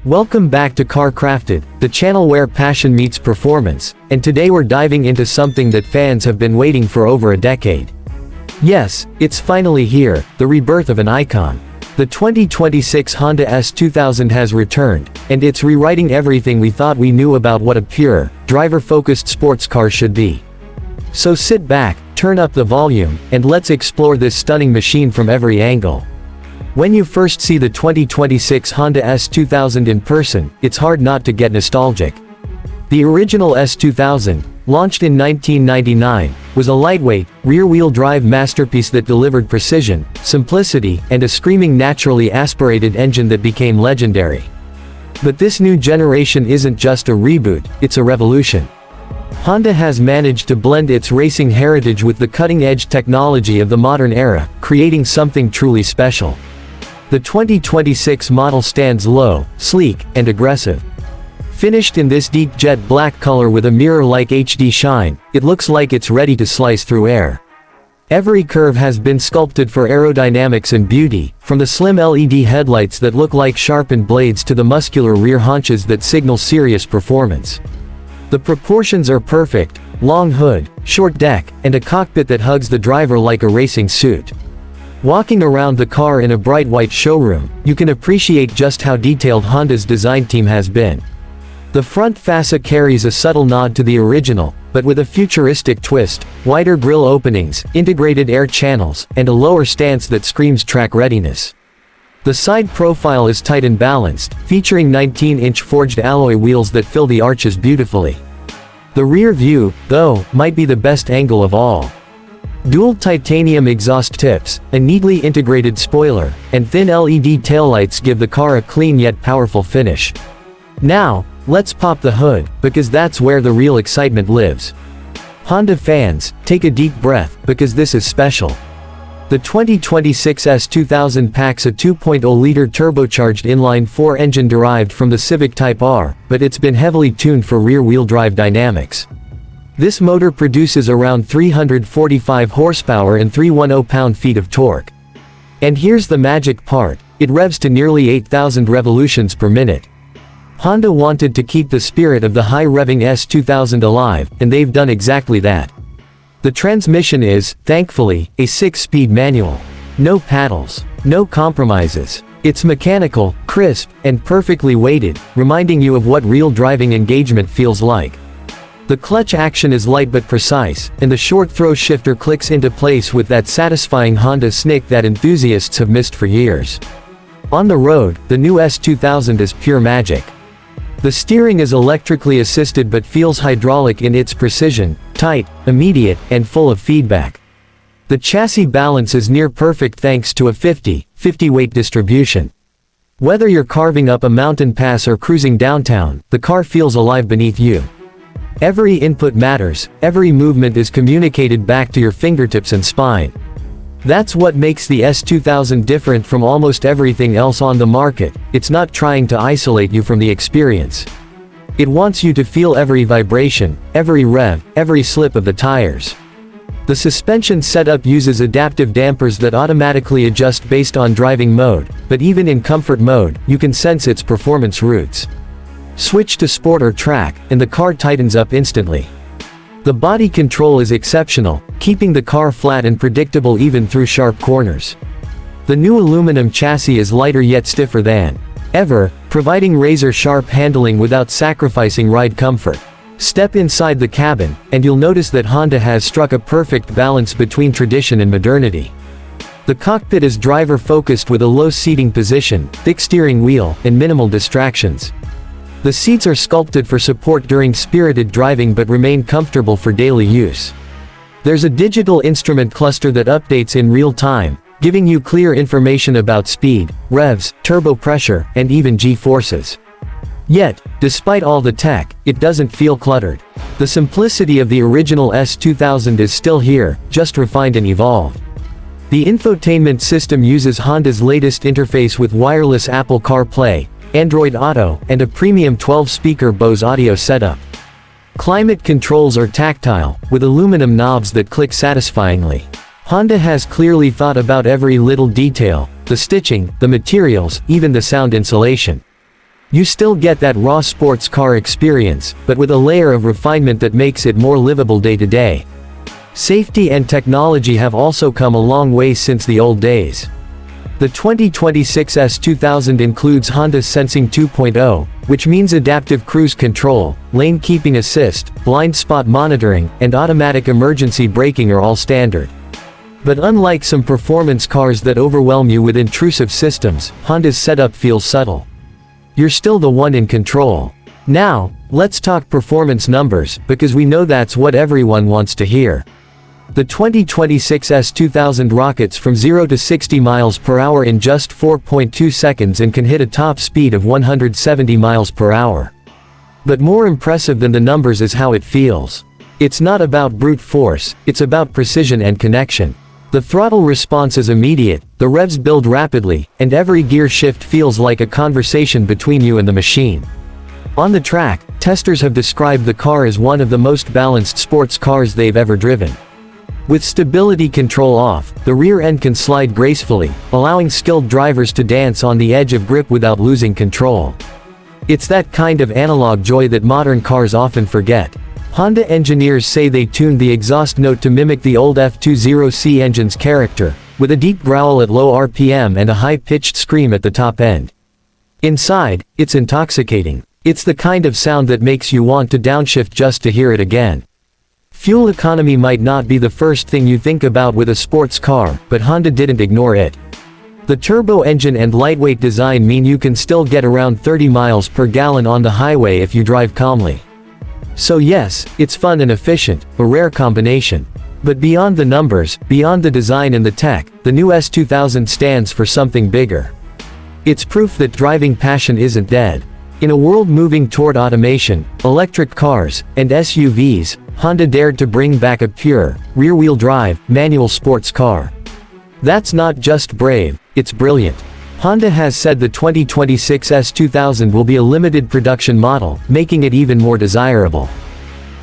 Welcome back to CarCrafted, the channel where passion meets performance, and today we're diving into something that fans have been waiting for over a decade. Yes, it's finally here, the rebirth of an icon. The 2026 Honda S2000 has returned, and it's rewriting everything we thought we knew about what a pure, driver-focused sports car should be. So sit back, turn up the volume, and let's explore this stunning machine from every angle. When you first see the 2026 Honda S2000 in person, it's hard not to get nostalgic. The original S2000, launched in 1999, was a lightweight, rear-wheel drive masterpiece that delivered precision, simplicity, and a screaming naturally aspirated engine that became legendary. But this new generation isn't just a reboot, it's a revolution. Honda has managed to blend its racing heritage with the cutting-edge technology of the modern era, creating something truly special. The 2026 model stands low, sleek, and aggressive. Finished in this deep jet black color with a mirror-like HD shine, it looks like it's ready to slice through air. Every curve has been sculpted for aerodynamics and beauty, from the slim LED headlights that look like sharpened blades to the muscular rear haunches that signal serious performance. The proportions are perfect: long hood, short deck, and a cockpit that hugs the driver like a racing suit. Walking around the car in a bright white showroom, you can appreciate just how detailed Honda's design team has been. The front fascia carries a subtle nod to the original, but with a futuristic twist: wider grille openings, integrated air channels, and a lower stance that screams track readiness. The side profile is tight and balanced, featuring 19-inch forged alloy wheels that fill the arches beautifully. The rear view, though, might be the best angle of all. Dual titanium exhaust tips, a neatly integrated spoiler, and thin LED taillights give the car a clean yet powerful finish. Now, let's pop the hood, because that's where the real excitement lives. Honda fans, take a deep breath, because this is special. The 2026 S2000 packs a 2.0-liter turbocharged inline-4 engine derived from the Civic Type R, but it's been heavily tuned for rear-wheel drive dynamics. This motor produces around 345 horsepower and 310 pound-feet of torque. And here's the magic part: it revs to nearly 8,000 revolutions per minute. Honda wanted to keep the spirit of the high-revving S2000 alive, and they've done exactly that. The transmission is, thankfully, a 6-speed manual. No paddles. No compromises. It's mechanical, crisp, and perfectly weighted, reminding you of what real driving engagement feels like. The clutch action is light but precise, and the short throw shifter clicks into place with that satisfying Honda snick that enthusiasts have missed for years. On the road, the new S2000 is pure magic. The steering is electrically assisted but feels hydraulic in its precision, tight, immediate, and full of feedback. The chassis balance is near perfect thanks to a 50/50 weight distribution. Whether you're carving up a mountain pass or cruising downtown, the car feels alive beneath you. Every input matters, every movement is communicated back to your fingertips and spine. That's what makes the S2000 different from almost everything else on the market. It's not trying to isolate you from the experience. It wants you to feel every vibration, every rev, every slip of the tires. The suspension setup uses adaptive dampers that automatically adjust based on driving mode, but even in comfort mode, you can sense its performance roots. Switch to sport or track, and the car tightens up instantly. The body control is exceptional, keeping the car flat and predictable even through sharp corners. The new aluminum chassis is lighter yet stiffer than ever, providing razor-sharp handling without sacrificing ride comfort. Step inside the cabin, and you'll notice that Honda has struck a perfect balance between tradition and modernity. The cockpit is driver-focused with a low seating position, thick steering wheel, and minimal distractions. The seats are sculpted for support during spirited driving but remain comfortable for daily use. There's a digital instrument cluster that updates in real time, giving you clear information about speed, revs, turbo pressure, and even G-forces. Yet, despite all the tech, it doesn't feel cluttered. The simplicity of the original S2000 is still here, just refined and evolved. The infotainment system uses Honda's latest interface with wireless Apple CarPlay, Android Auto, and a premium 12-speaker Bose audio setup. Climate controls are tactile, with aluminum knobs that click satisfyingly. Honda has clearly thought about every little detail: the stitching, the materials, even the sound insulation. You still get that raw sports car experience, but with a layer of refinement that makes it more livable day to day. Safety and technology have also come a long way since the old days. The 2026 S2000 includes Honda Sensing 2.0, which means adaptive cruise control, lane keeping assist, blind spot monitoring, and automatic emergency braking are all standard. But unlike some performance cars that overwhelm you with intrusive systems, Honda's setup feels subtle. You're still the one in control. Now, let's talk performance numbers, because we know that's what everyone wants to hear. The 2026 S2000 rockets from 0 to 60 miles per hour in just 4.2 seconds and can hit a top speed of 170 miles per hour. But more impressive than the numbers is how it feels. It's not about brute force, it's about precision and connection. The throttle response is immediate, the revs build rapidly, and every gear shift feels like a conversation between you and the machine. On the track, testers have described the car as one of the most balanced sports cars they've ever driven. With stability control off, the rear end can slide gracefully, allowing skilled drivers to dance on the edge of grip without losing control. It's that kind of analog joy that modern cars often forget. Honda engineers say they tuned the exhaust note to mimic the old F20C engine's character, with a deep growl at low RPM and a high-pitched scream at the top end. Inside, it's intoxicating. It's the kind of sound that makes you want to downshift just to hear it again. Fuel economy might not be the first thing you think about with a sports car, but Honda didn't ignore it. The turbo engine and lightweight design mean you can still get around 30 miles per gallon on the highway if you drive calmly. So yes, it's fun and efficient, a rare combination. But beyond the numbers, beyond the design and the tech, the new S2000 stands for something bigger. It's proof that driving passion isn't dead. In a world moving toward automation, electric cars, and SUVs, Honda dared to bring back a pure, rear-wheel drive, manual sports car. That's not just brave, it's brilliant. Honda has said the 2026 S2000 will be a limited production model, making it even more desirable.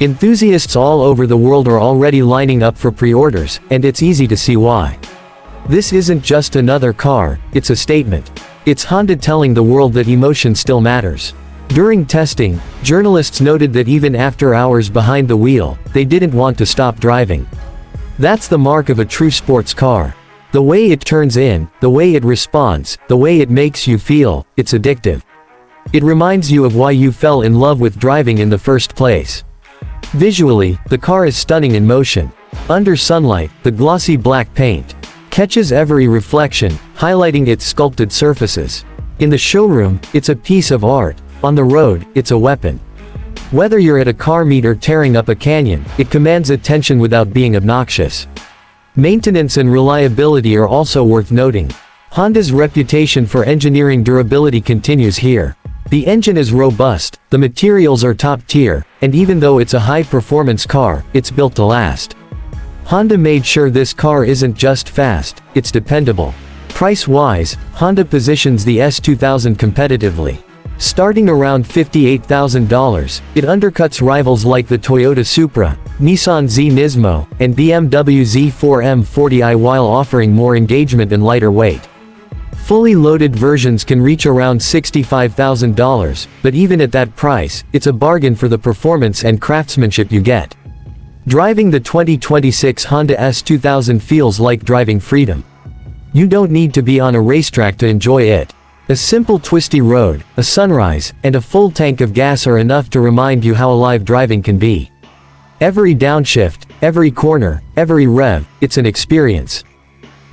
Enthusiasts all over the world are already lining up for pre-orders, and it's easy to see why. This isn't just another car, it's a statement. It's Honda telling the world that emotion still matters. During testing, journalists noted that even after hours behind the wheel, they didn't want to stop driving. That's the mark of a true sports car. The way it turns in, the way it responds, the way it makes you feel, it's addictive. It reminds you of why you fell in love with driving in the first place. Visually, the car is stunning in motion. Under sunlight, the glossy black paint catches every reflection, highlighting its sculpted surfaces. In the showroom, it's a piece of art. On the road, it's a weapon. Whether you're at a car meet or tearing up a canyon, it commands attention without being obnoxious. Maintenance and reliability are also worth noting. Honda's reputation for engineering durability continues here. The engine is robust, the materials are top tier, and even though it's a high-performance car, it's built to last. Honda made sure this car isn't just fast, it's dependable. Price-wise, Honda positions the S2000 competitively. Starting around $58,000, it undercuts rivals like the Toyota Supra, Nissan Z Nismo, and BMW Z4 M40i while offering more engagement and lighter weight. Fully loaded versions can reach around $65,000, but even at that price, it's a bargain for the performance and craftsmanship you get. Driving the 2026 Honda S2000 feels like driving freedom. You don't need to be on a racetrack to enjoy it. A simple twisty road, a sunrise, and a full tank of gas are enough to remind you how alive driving can be. Every downshift, every corner, every rev, it's an experience.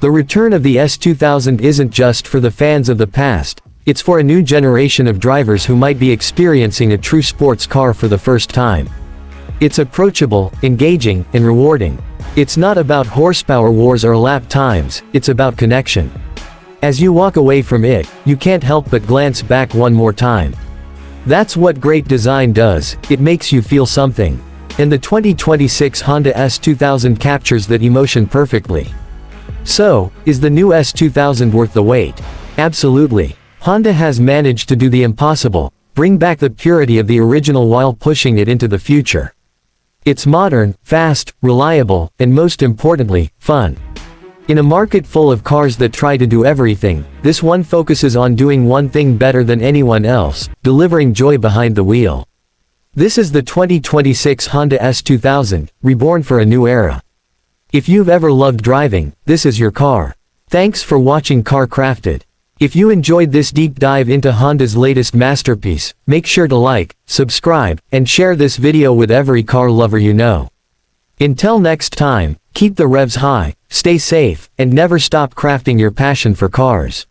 The return of the S2000 isn't just for the fans of the past, it's for a new generation of drivers who might be experiencing a true sports car for the first time. It's approachable, engaging, and rewarding. It's not about horsepower wars or lap times, it's about connection. As you walk away from it, you can't help but glance back one more time. That's what great design does, it makes you feel something. And the 2026 Honda S2000 captures that emotion perfectly. So, is the new S2000 worth the wait? Absolutely. Honda has managed to do the impossible, bring back the purity of the original while pushing it into the future. It's modern, fast, reliable, and most importantly, fun. In a market full of cars that try to do everything, this one focuses on doing one thing better than anyone else, delivering joy behind the wheel. This is the 2026 Honda S2000, reborn for a new era. If you've ever loved driving, this is your car. Thanks for watching CarCrafted. If you enjoyed this deep dive into Honda's latest masterpiece, make sure to like, subscribe, and share this video with every car lover you know. Until next time, keep the revs high, stay safe, and never stop crafting your passion for cars.